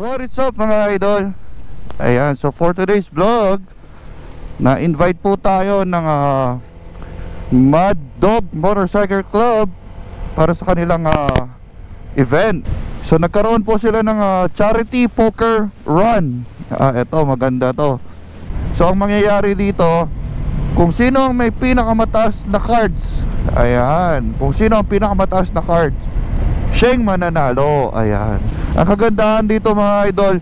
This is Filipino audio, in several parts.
What is up mga idol? Ayan, so for today's vlog, na-invite po tayo ng Mad Dog Motorcycle Club para sa kanilang event. So nagkaroon po sila ng charity poker run. Ito, maganda to. So ang mangyayari dito, kung sino ang may pinakamataas na cards, ayan, kung sino ang pinakamataas na cards, siyang mananalo. Ayan. Ang kagandahan dito mga idol,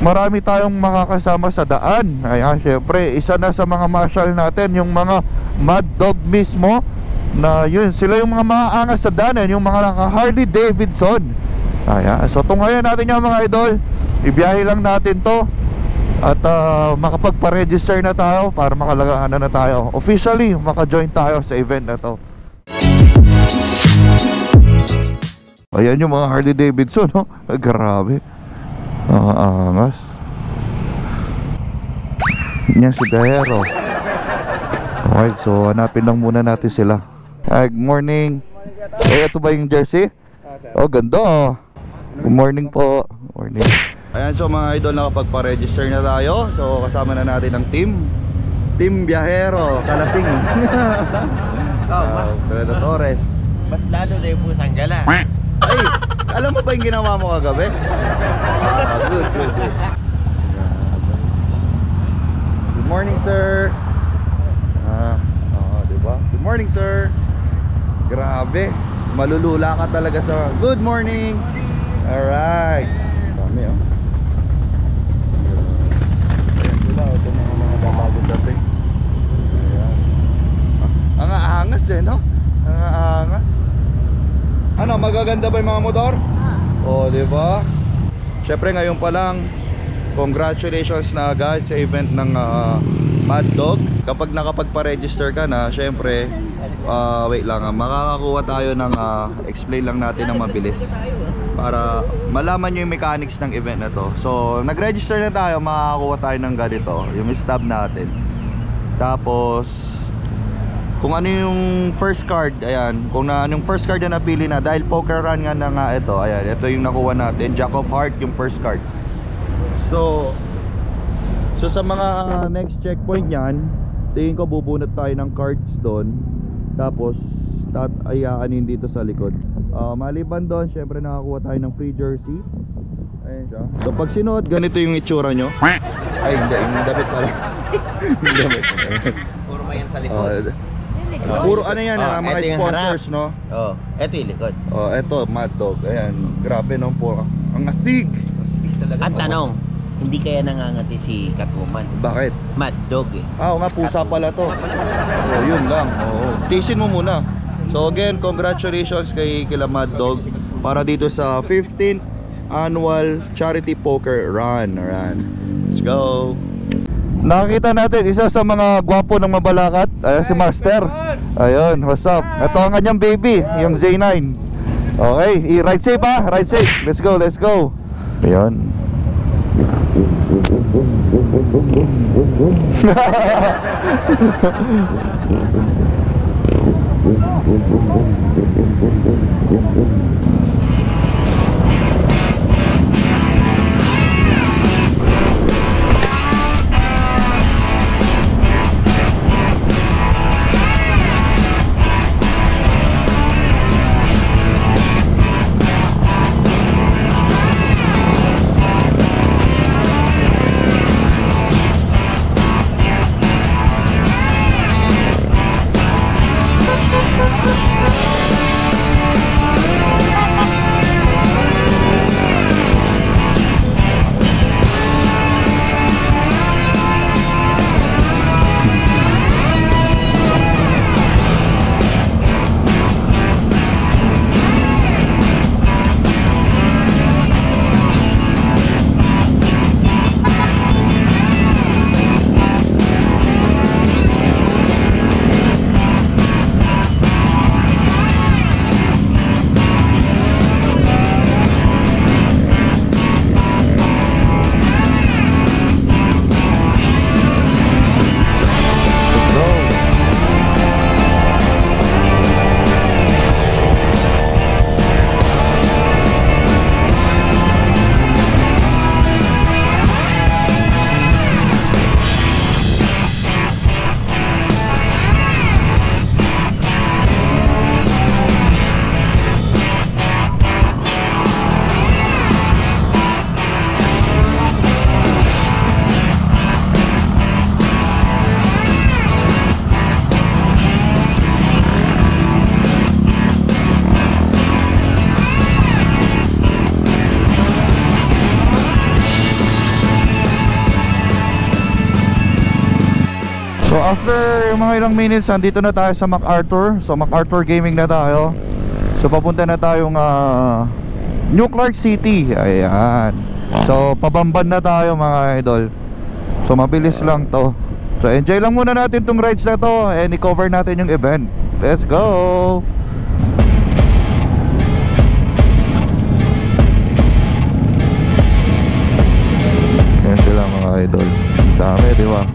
marami tayong makakasama sa daan. Ayan, syempre, isa na sa mga marshal natin, yung mga Mad Dog mismo, na yun, sila yung mga maangas sa daan, yung mga naka Harley Davidson. Ayan, so tunghayan natin yung mga idol. Ibiyahe lang natin to. At makapagpa-register na tayo para makalagaan na tayo. Officially, maka-join tayo sa event na to. Ayan yung mga Harley Davidson, no? Grabe. Angas. Yan si Dahero. Okay, so hanapin lang muna natin sila. Good morning. Ito ba yung jersey? Oh, ganda oh. Good morning po. Morning. Ayan, so mga idol, nakapagpa-register na tayo. So kasama na natin ang Team Biyahero, Kalasing. Fredo Torres. Mas lalo na yung pusang gala. Ay, alam mo ba yung ginawa mo kagabi? Good. Good morning, sir. Diba? Good morning, sir. Grabe, malulula ka talaga sa good morning. Alright. Dami oh. Ayan sila, ito mga babagong dating. Ayan. Ang aangas eh, no? Ang aangas. Ano, magaganda ba yung mga motor? O, diba? Syempre ngayon pa lang, congratulations na agad sa event ng Mad Dog. Kapag nakapagpa-register ka na, syempre, wait lang, makakakuha tayo ng explain lang natin ng mabilis para malaman nyo yung mechanics ng event na to. So, nag-register na tayo, makakakuha tayo ng ganito, yung stub natin. Tapos, kung ano yung first card, ayan, kung anong first card na napili na, dahil poker run nga na nga ito, ayan, ito yung nakuha natin, Jack of Heart yung first card. So sa mga next checkpoint yan, tingin ko bubunot tayo ng cards doon. Tapos ayaanin dito sa likod. Maliban doon, syempre nakakuha tayo ng free jersey. Ayan siya. So pag sinuot, ganito yung itsura nyo. Ay hindi, yung damit pala. Yung damit. Puro ba yan sa likod? Puro ano yan, mga sponsors, no? Oh, eto yung likod. Oh, eto, Mad Dog. Ayan, grabe no, puro. Ang astig. Astig talaga. At tanong, hindi kaya nangangati si Catwoman? Bakit? Mad Dog eh. Nga, pusa pala to. Oh, yun lang. Oh, tisin mo muna. So again, congratulations kila Mad Dog para dito sa 15th annual charity poker run. Let's go. Nakikita natin isa sa mga gwapo ng Mabalacat. Ayan si Master. Ayun, what's up? Ito ang kanyang baby, yung Z9. Okay, ride safe ha, ride safe. Let's go, let's go. Ayun. after mga ilang minutes, andito na tayo sa MacArthur. So MacArthur Gaming na tayo. So papunta na tayong New Clark City. Ayan. So pabamban na tayo mga idol. So mabilis lang to. So enjoy lang muna natin tong rides na to, and i-cover natin yung event. Let's go! Yan sila mga idol. Dami, di ba?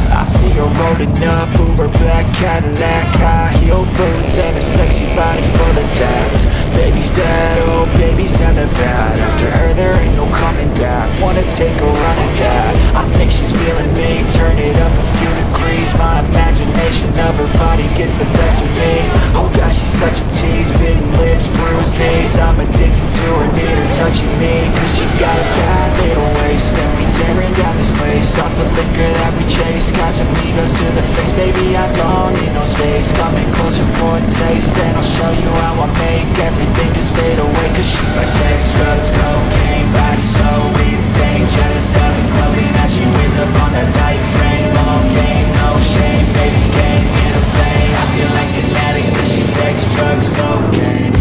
I see her rolling up, Uber black Cadillac, high heel boots and a sexy body full of tats. Baby's bad, oh baby's hella bad. After her there ain't no coming back. Wanna take a run at that? I think she's feeling me. Turn it up a few degrees. My imagination of her body gets the best of me. Oh gosh, she's such a tease. Bitten lips, bruised knees. I'm addicted to her, need her touching me. Cause she got a bad little waist, and we tearing down this place off the liquor that we chase. Casamigos to the face, baby, I don't need no space. Coming closer for a taste, and I'll show you how I make everything just fade away. Cause she's like sex, drugs, cocaine, body so insane. Jealous of the clothing that she wears up on that tight frame. All game, no shame, baby, can't get a play. I feel like an addict cause she's sex, drugs, cocaine.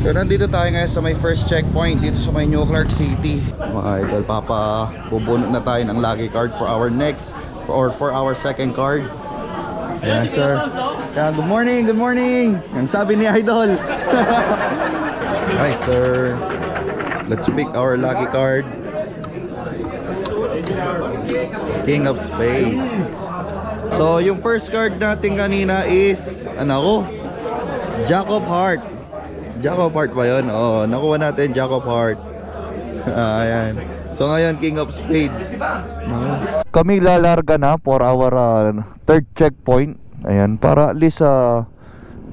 So nandito tayo ngayon sa may first checkpoint dito sa may New Clark City. Mga idol, bubunot na tayo ng lucky card for our next or for our second card. Ayan sir. Yeah, good morning, good morning. Ang sabi ni idol. Hi sir. Let's pick our lucky card. King of Spades. So yung first card natin kanina is Jack of Heart. Jack of Heart ba yun? Oo, nakuha natin Jack of Heart. Ayan. So ngayon, King of Spades. Kami lalarga na for our third checkpoint. Ayan, para at least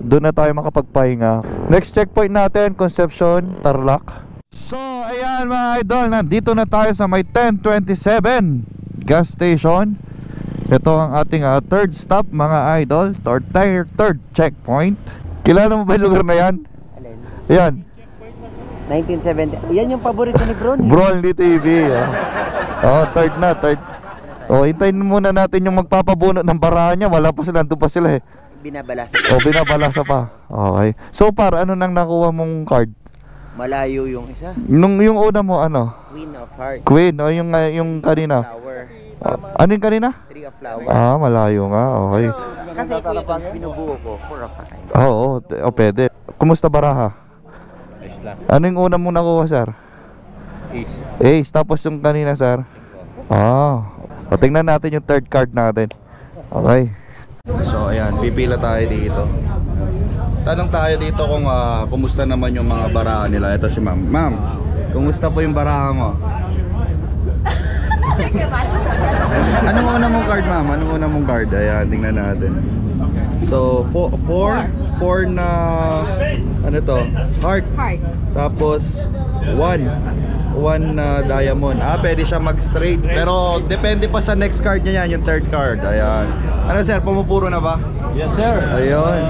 doon na tayo makapagpahinga. Next checkpoint natin, Concepcion, Tarlac. So ayan mga idol, nandito na tayo sa may 1027 gas station. Ito ang ating third stop mga idol, or third checkpoint. Kilala mo ba yung lugar na yan? Yan 1970. Yan yung paborito ni Bronny. Bronny TV. Third. Hintayin muna natin yung magpapabunot ng barahan niya. Wala pa sila, doon pa sila eh. Binabalasa pa. Binabalasa pa. Okay. So par, ano nang nakuha mong card? Malayo yung isa. Yung una mo Queen of Hearts. Queen, yung kanina. Flower. Ano yung kanina? Tree of Flower. Malayo nga. Okay. Kasi ito yung binubuo ko for a kind. Oo, pwede. Kumusta baraha? Ano yung una mong nakuha, sir? Ace. Tapos yung kanina, sir? Tingnan natin yung third card natin. Okay. So, ayan. Pipila tayo dito. Tanong tayo dito kung kumusta naman yung mga baraha nila. Ito si ma'am. Ma'am, kumusta po yung baraha mo? Anong una mong card, ma'am? Anong una mong card? Ayan, tingnan natin. So, 4 na heart. Tapos 1 na diamond. Pwede siya mag-straight. Pero depende pa sa next card niya yan, yung third card. Ayan. Ano sir, pumupuro na ba? Yes sir. Ayun.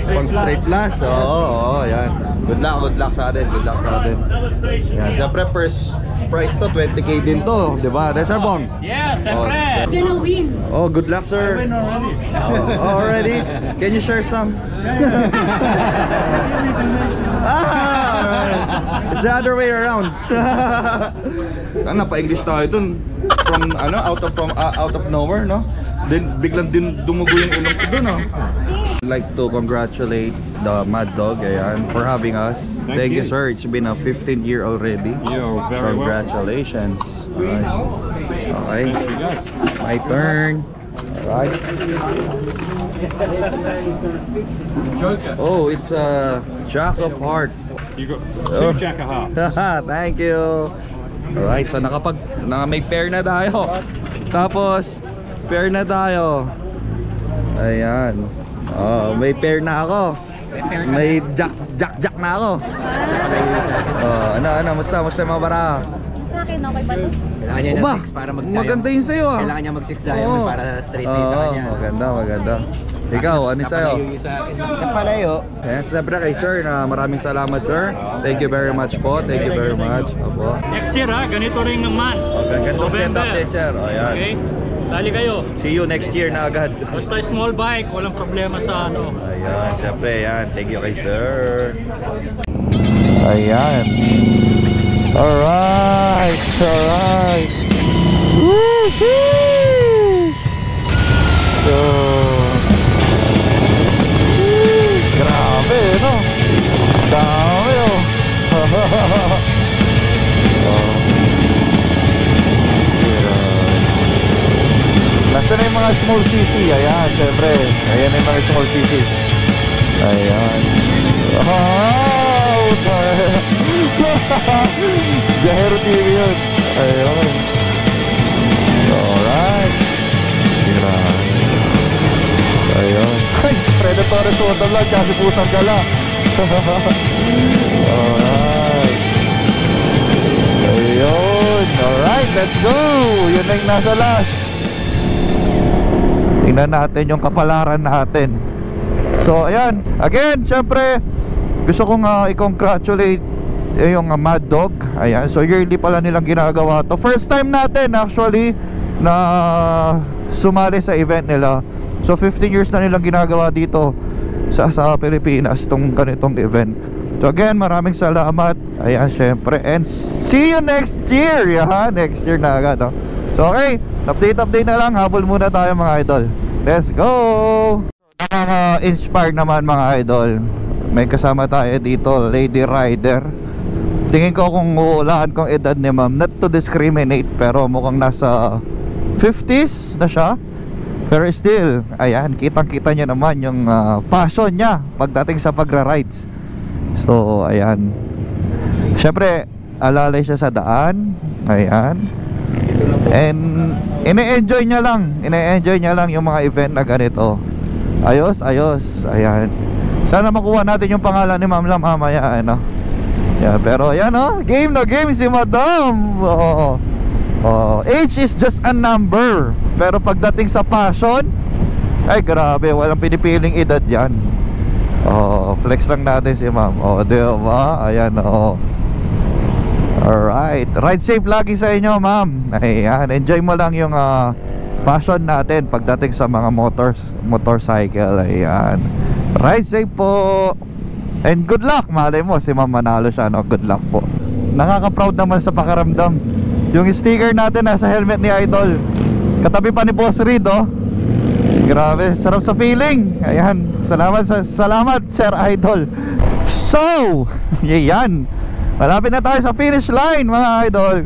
Pang straight flush. Oo, yan. Good luck sa atin. Yan, siyempre first price to 20k din to, di ba? Sir Bong? Yes, siyempre. Gonna win. Oh, good luck sir. I win already. Already? Can you share some? It's the other way around. Napa-English tayo dun. From out of nowhere, no? Then biglang din dumugo yung ilong ko dun, no? I'd like to congratulate the Mad Dog, ayan, for having us. Thank you, sir. It's been a 15th year already. You're very Congratulations. Okay. My turn. Alright. Joker. Oh, it's a Jack of Heart. You got two Jack of Hearts. Thank you. Alright, so may pair na tayo. Tapos pair na tayo. Ayan. Oh, may pair na ako. May jack na ako. Oh, ano, musta yung mga bara? Sa akin, okay ba ito? Kailangan niya ng Ba, 6 para mag-diamond. maganda yun sa'yo ah. Kailangan niya mag-6 diamond para straight face sa kanya. Maganda. Ikaw, ano sa'yo? Kapalayo sa akin. Kapalayo. Kaya siyempre kay sir na maraming salamat sir. Thank you very much po. Thank you very much. Opo. Next year ha, ganito rin naman. Ganito November. setup din sir. Ayan. Okay? Sali kayo. See you next year na agad. Basta small bike, walang problema sa ano. Ayan, syempre yan. Thank you kay sir. Ayan. Alright. Woohoo! So, grabe, no? Dami, oh. Nasaan na yung mga small CC? Ayan, syempre. Ayan yung mga small CC. Ayan. Wow! Jahero TV yun. Ayan. Alright. Ayan. Ay, Predator Soda lang. Kasi pusang gala. Alright. Ayun. Alright, let's go. Yun na yung nasa last. Tingnan natin yung kapalaran natin. So ayan, again, syempre gusto kong i-congratulate yung Mad Dog. Ayan, so yearly pala nilang ginagawa to. First time natin actually na sumali sa event nila. So 15 years na nilang ginagawa dito sa Pilipinas tong ganitong event. So again, maraming salamat. Ayan, syempre, and see you next year. Yeah, next year na agad, no? So okay, update na lang. Habol muna tayo mga idol. Let's go! Nakaka-inspire naman mga idol. May kasama tayo dito, Lady Rider. Tingin ko kung uulaan kong edad ni ma'am, not to discriminate, pero mukhang nasa 50s na siya. Pero still, ayan, kitang-kita niya naman yung passion niya pagdating sa pagra-rides. So, ayan. Siyempre, alalay siya sa daan. Ayan. And ine-enjoy niya lang yung mga event na ganito. Ayos. Ayan. Sana makuha natin yung pangalan ni Ma'am Lam mamaya, ano. Yeah, pero ayan, oh, game na game si Madam. Age is just a number. Pero pagdating sa passion, ay grabe, walang pinipiling edad yan. Flex lang natin si Ma'am. Diba? Ayan, alright, ride safe lagi sa inyo ma'am. Ayan, enjoy mo lang yung passion natin pagdating sa mga motorcycle. Ayan, ride safe po. And good luck. Malay mo si ma'am manalo siya, no? Good luck po. Nakaka-proud naman sa pakiramdam. Yung sticker natin nasa helmet ni Idol, katabi pa ni Boss Reed, oh. Grabe, sarap sa feeling. Ayan, salamat Sir Idol. So, yan, malapit na tayo sa finish line mga idol.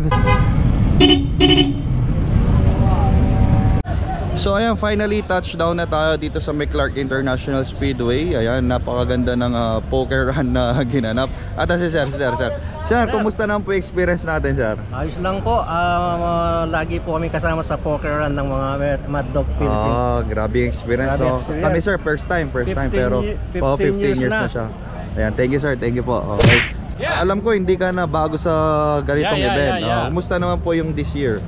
So ayan, finally touchdown na tayo dito sa McClark International Speedway. Ayan, napakaganda ng poker run na ginanap. At si Sir, kumusta naman po experience natin, Sir? Ayos lang po. Lagi po kami kasama sa poker run ng mga Mad Dog Philippines. Grabe yung experience. Grabe So, experience. kami sir, first time pero 15 years na siya. Ayan, thank you sir, thank you po. Okay. Alam ko hindi ka na bago sa ganitong event. Kumusta naman po yung this year?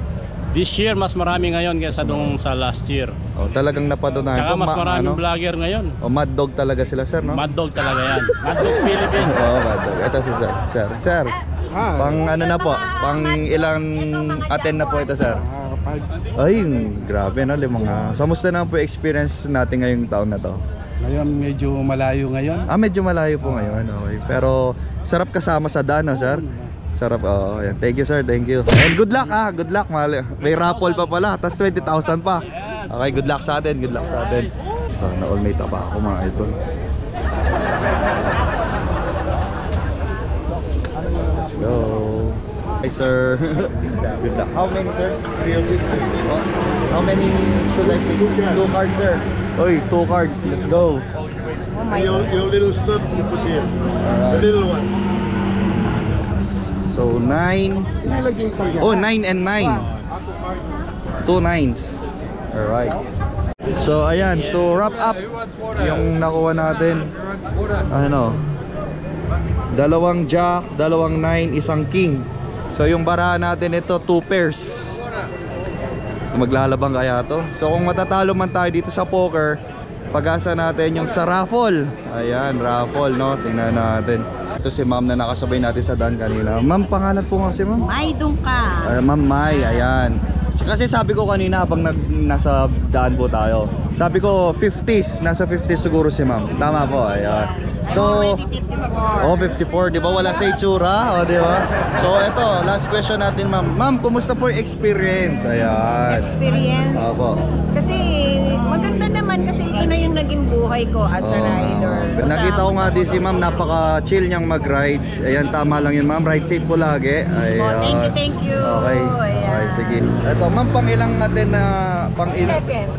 This year, mas marami ngayon kaysa dung sa last year. Talagang napatunayan. Tsaka mas maraming vlogger ngayon. Mad Dog talaga sila sir, no? Mad Dog talaga yan. Mad Dog Philippines. Mad Dog. Ito si sir. Sir, pang ano na po? Pang ilang attend na po ito, sir? Ay, grabe na, limang. Kamusta naman po experience natin ngayong taon na to? Ngayon medyo malayo ngayon. Medyo malayo po ngayon. Okay. Pero sarap kasama sa daan, no, sir? Sarap. Ayan. Thank you sir, thank you. And good luck, good luck. May raffle pa pala, tas 20,000 pa. Okay, good luck sa atin, Sana all may tapa ako mga idol. Let's go. Hi sir. Good luck. How many sir? How many should I pick? 2 cards sir. Oy, 2 cards. Let's go. Your little stuff you put here. The little one. So 9. Oh, 9 and 9. 2 9s. Alright. So ayan, to wrap up yung nakuha natin, ano, 2 jack, 2 9, 1 king. So yung barahan natin ito, 2 pairs. Maglalabang kaya to. So kung matatalo man tayo dito sa poker, pag-asa natin yung sa raffle. Ayan, raffle, no? Tingnan natin. Ito si ma'am na nakasabay natin sa daan kanina. Ma'am, pangalan po nga si ma'am? May doon ka. Ma'am May, ayan. Kasi sabi ko kanina habang nasa daan po tayo, sabi ko 50s, nasa 50s siguro si ma'am. Tama po, ayan. So, oh 54, di ba? Wala sa itsura, oh, di ba? So, ito, last question natin, ma'am. Ma'am, kumusta po yung experience? Ayan. Experience. Opo. Kasi maganda naman kasi ito na yung naging buhay ko as a rider. Nakita ko nga din si ma'am, napaka-chill niyang mag-ride. Ayan, tama lang yun, ma'am. Ride safe po lagi. Ayan. Thank you. Okay. Ayan. Okay, sige. Ito, ma'am, pang ilang natin na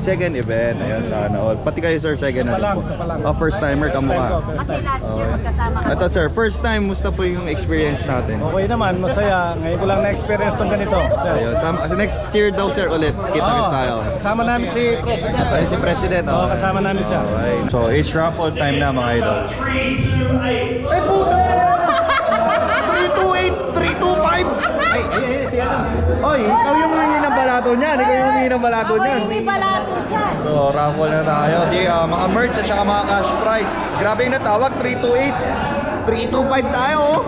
second event. Ayan, sana all. Pati kayo, sir, second na po. Oh, first timer ka mukha. Kasi last year magkasama ka. Ito, sir, first time, musta po yung experience natin? Okay naman, masaya. Ngayon ko lang na-experience tong ganito. Ayun, next year daw, sir, ulit. Kita-kits tayo. Kasama namin si President. Ay, si President. Oo, kasama namin siya. Okay. So, it's raffle time na, mga idol. Ay, puta! 328, 325! Si ano? Oy, ikaw yung humingi ng balato niyan. Ikaw yung humingi ng balato niyan. May balato dyan. So, raffle na tayo. Di, mga merch at saka mga cash prize. Grabe yung natawag, 328. 325 tayo, oh.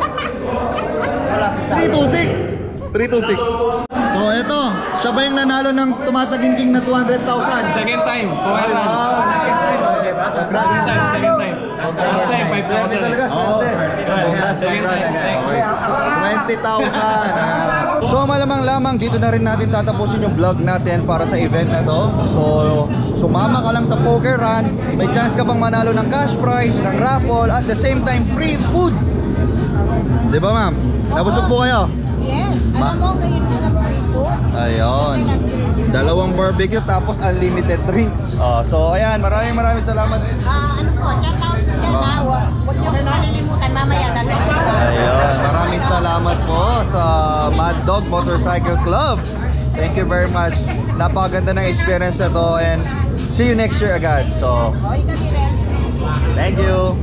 326. 326. So, eto. Siya ba yung nanalo ng tumatagingking na 200,000? Second time, poker run. Second time. Last time, 5,000. Swerte talaga, swerte. Second time, thanks. 20,000. So malamang lamang dito na rin natin tatapusin yung vlog natin para sa event na to. So sumama ka lang sa poker run, may chance ka bang manalo ng cash prize, ng raffle, at the same time free food. Di ba, ma'am? Nabusog po kayo? Yes. Alam mo, ngayon na lang ito. Ayun. 2 barbecue tapos unlimited drinks. So ayan, maraming salamat. Ano po, shout out dyan na. Huwag niyo malilimutan mamaya dadating. Ayun, maraming salamat po sa Mad Dog Motorcycle Club. Thank you very much. Napakaganda ng experience na to and see you next year agad. So, Oy, kami rin. thank you.